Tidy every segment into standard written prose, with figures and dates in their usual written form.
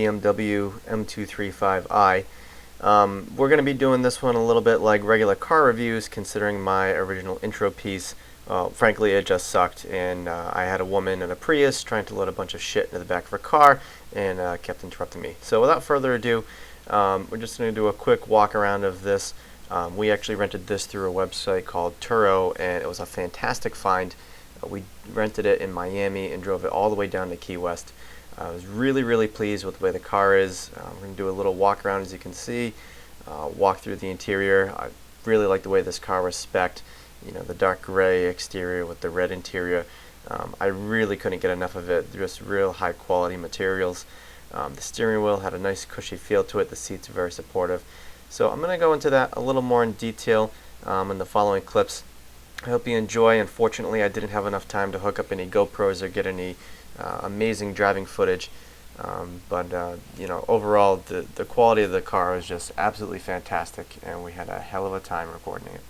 BMW M235i. We're going to be doing this one a little bit like regular car reviews, considering my original intro piece. Frankly, it just sucked, and I had a woman in a Prius trying to load a bunch of shit into the back of her car and kept interrupting me. So without further ado, we're just going to do a quick walk around of this. We actually rented this through a website called Turo, and it was a fantastic find. We rented it in Miami and drove it all the way down to Key West. I was really pleased with the way the car is. We're going to do a little walk around, as you can see, walk through the interior. I really like the way this car was spec'd. You know, the dark gray exterior with the red interior. I really couldn't get enough of it. Just real high quality materials. The steering wheel had a nice cushy feel to it. The seats are very supportive. So I'm going to go into that a little more in detail in the following clips. I hope you enjoy. Unfortunately, I didn't have enough time to hook up any GoPros or get any amazing driving footage, but you know, overall the quality of the car was just absolutely fantastic, and we had a hell of a time recording it.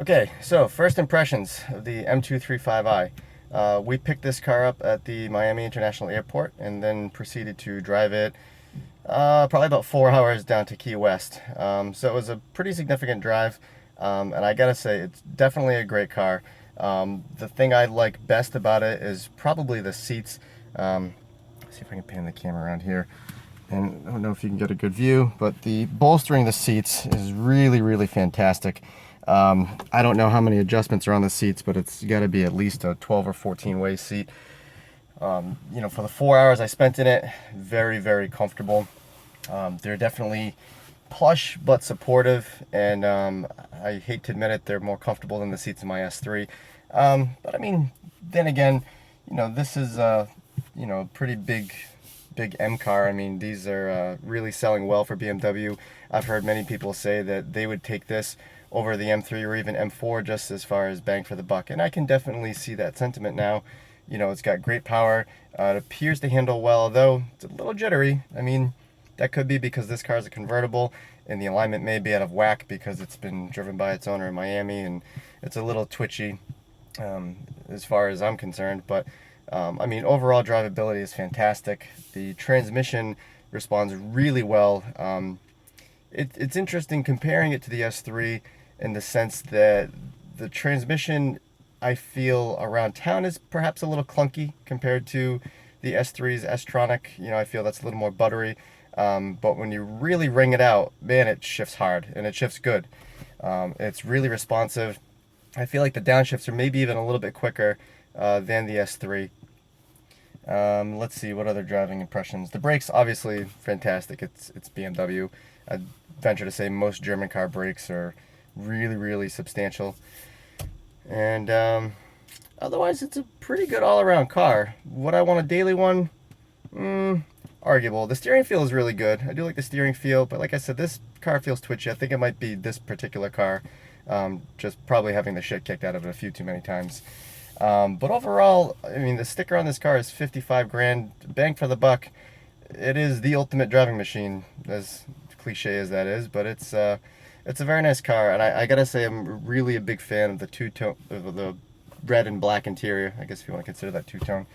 Okay, so first impressions of the M235i. We picked this car up at the Miami International Airport and then proceeded to drive it probably about 4 hours down to Key West. So it was a pretty significant drive, and I gotta say, it's definitely a great car. The thing I like best about it is probably the seats. Let's see if I can pan the camera around here. And I don't know if you can get a good view, but the bolstering the seats is really fantastic. I don't know how many adjustments are on the seats, but it's got to be at least a 12 or 14 way seat. You know, for the 4 hours I spent in it, very comfortable. They're definitely plush but supportive, and I hate to admit it, they're more comfortable than the seats in my S3. But I mean, then again, you know, this is you know, a pretty big M car. I mean, these are really selling well for BMW. I've heard many people say that they would take this over the M3 or even M4 just as far as bang for the buck, and I can definitely see that sentiment now. You know, it's got great power. It appears to handle well, though it's a little jittery. I mean, that could be because this car is a convertible and the alignment may be out of whack because it's been driven by its owner in Miami, and it's a little twitchy as far as I'm concerned. But I mean, overall drivability is fantastic. The transmission responds really well. It's interesting comparing it to the S3 in the sense that the transmission, I feel, around town is perhaps a little clunky compared to the S3's S-Tronic. You know, I feel that's a little more buttery. But when you really wring it out, man, it shifts hard, and it shifts good. It's really responsive. I feel like the downshifts are maybe even a little bit quicker than the S3. Let's see, what other driving impressions. The brakes, obviously, fantastic. It's BMW. I'd venture to say most German car brakes are really substantial. And otherwise, it's a pretty good all-around car. Would I want a daily one? Arguable. The steering feel is really good. I do like the steering feel, but like I said, this car feels twitchy. I think it might be this particular car, just probably having the shit kicked out of it a few too many times. But overall, I mean, the sticker on this car is 55 grand. Bang for the buck. It is the ultimate driving machine, as cliche as that is, but it's a very nice car, and I gotta say, I'm really a big fan of the two-tone, the red and black interior, I guess if you want to consider that two-tone.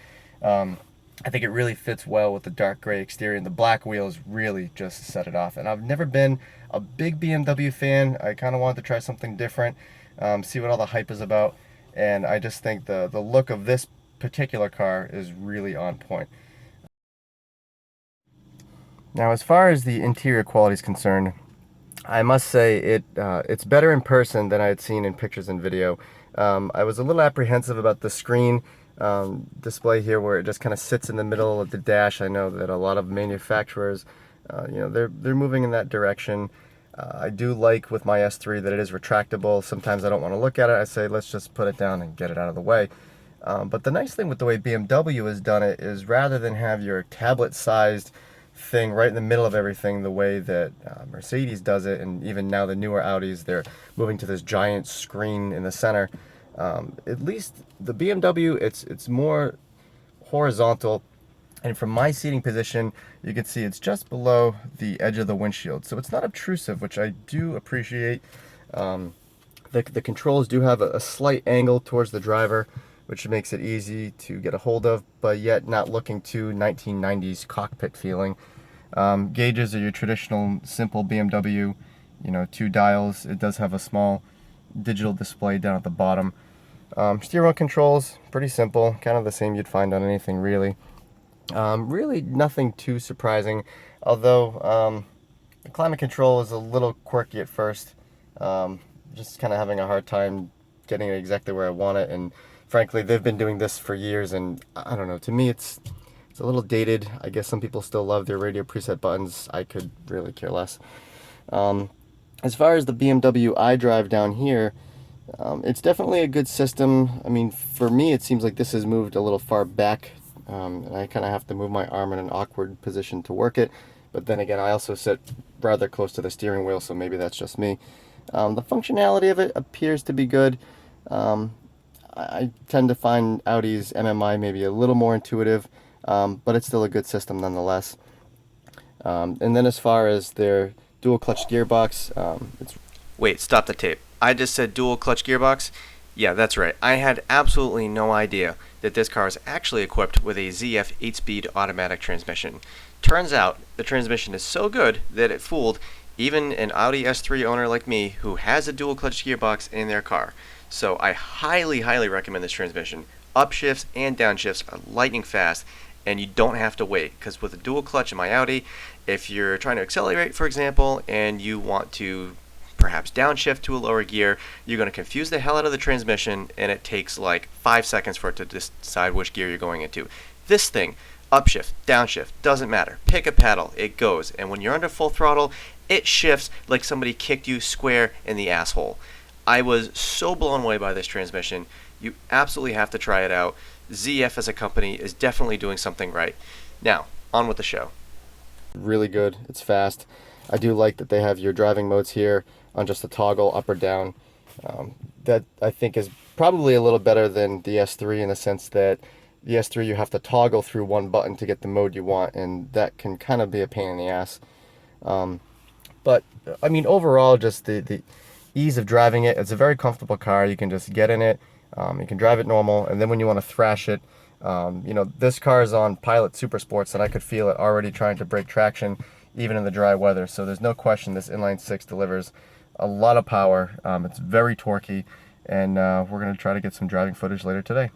I think it really fits well with the dark gray exterior, and the black wheels really just set it off. And I've never been a big BMW fan. I kind of wanted to try something different, see what all the hype is about, and I just think the look of this particular car is really on point. Now, as far as the interior quality is concerned, I must say it's better in person than I had seen in pictures and video. I was a little apprehensive about the screen display here, where it just kind of sits in the middle of the dash. I know that a lot of manufacturers, you know, they're moving in that direction. I do like with my S3 that it is retractable. Sometimes I don't want to look at it. I say, let's just put it down and get it out of the way. But the nice thing with the way BMW has done it is, rather than have your tablet-sized thing right in the middle of everything the way that Mercedes does it, and even now the newer Audis, they're moving to this giant screen in the center. At least the BMW, it's more horizontal, and from my seating position, you can see it's just below the edge of the windshield, so it's not obtrusive, which I do appreciate. The controls do have a slight angle towards the driver, which makes it easy to get a hold of, but yet not looking too 1990s cockpit feeling. Gauges are your traditional simple BMW, you know, 2 dials. It does have a small digital display down at the bottom. Steering wheel controls, pretty simple, kind of the same you'd find on anything really. Really nothing too surprising, although the climate control is a little quirky at first. Just kind of having a hard time getting it exactly where I want it, and frankly they've been doing this for years, and I don't know, to me it's a little dated. I guess some people still love their radio preset buttons. I could really care less. As far as the BMW iDrive down here, it's definitely a good system. I mean, for me it seems like this has moved a little far back, and I kind of have to move my arm in an awkward position to work it, but then again I also sit rather close to the steering wheel, so maybe that's just me. The functionality of it appears to be good. I tend to find Audi's MMI maybe a little more intuitive, but it's still a good system nonetheless. And then as far as their dual clutch gearbox, it's... Wait, stop the tape. I just said dual clutch gearbox? Yeah, that's right. I had absolutely no idea that this car is actually equipped with a ZF 8-speed automatic transmission. Turns out the transmission is so good that it fooled even an Audi S3 owner like me who has a dual clutch gearbox in their car. So I highly recommend this transmission. Upshifts and downshifts are lightning fast, and you don't have to wait, because with a dual clutch in my Audi, if you're trying to accelerate, for example, and you want to perhaps downshift to a lower gear, you're going to confuse the hell out of the transmission, and it takes like 5 seconds for it to decide which gear you're going into. This thing, upshift, downshift, doesn't matter. Pick a pedal, it goes, and when you're under full throttle, it shifts like somebody kicked you square in the asshole. I was so blown away by this transmission. You absolutely have to try it out. ZF as a company is definitely doing something right. Now, on with the show. Really good. It's fast. I do like that they have your driving modes here on just a toggle up or down. That I think is probably a little better than the S3 in the sense that the S3 you have to toggle through one button to get the mode you want, and that can kind of be a pain in the ass. But I mean, overall, just the ease of driving it. It's a very comfortable car. You can just get in it. You can drive it normal, and then when you want to thrash it, you know, this car is on Pilot Super Sports, and I could feel it already trying to break traction even in the dry weather. So there's no question this inline 6 delivers a lot of power. It's very torquey, and we're going to try to get some driving footage later today.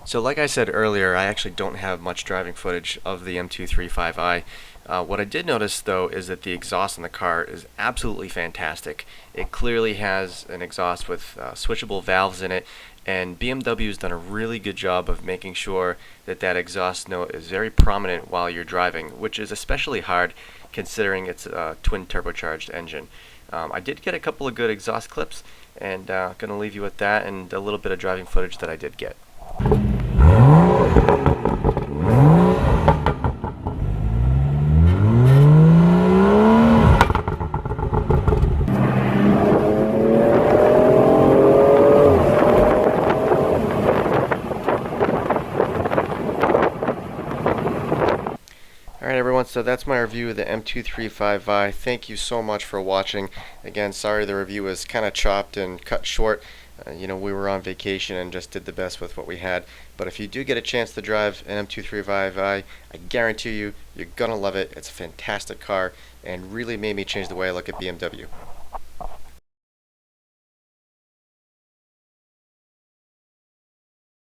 So like I said earlier, I actually don't have much driving footage of the M235i. What I did notice, though, is that the exhaust in the car is absolutely fantastic. It clearly has an exhaust with switchable valves in it, and BMW's done a really good job of making sure that that exhaust note is very prominent while you're driving, which is especially hard considering it's a twin turbocharged engine. I did get a couple of good exhaust clips, and going to leave you with that and a little bit of driving footage that I did get. Alright everyone, so that's my review of the M235i. Thank you so much for watching. Again, sorry the review was kind of chopped and cut short. You know, we were on vacation and just did the best with what we had. But if you do get a chance to drive an M235i, I guarantee you, you're going to love it. It's a fantastic car and really made me change the way I look at BMW.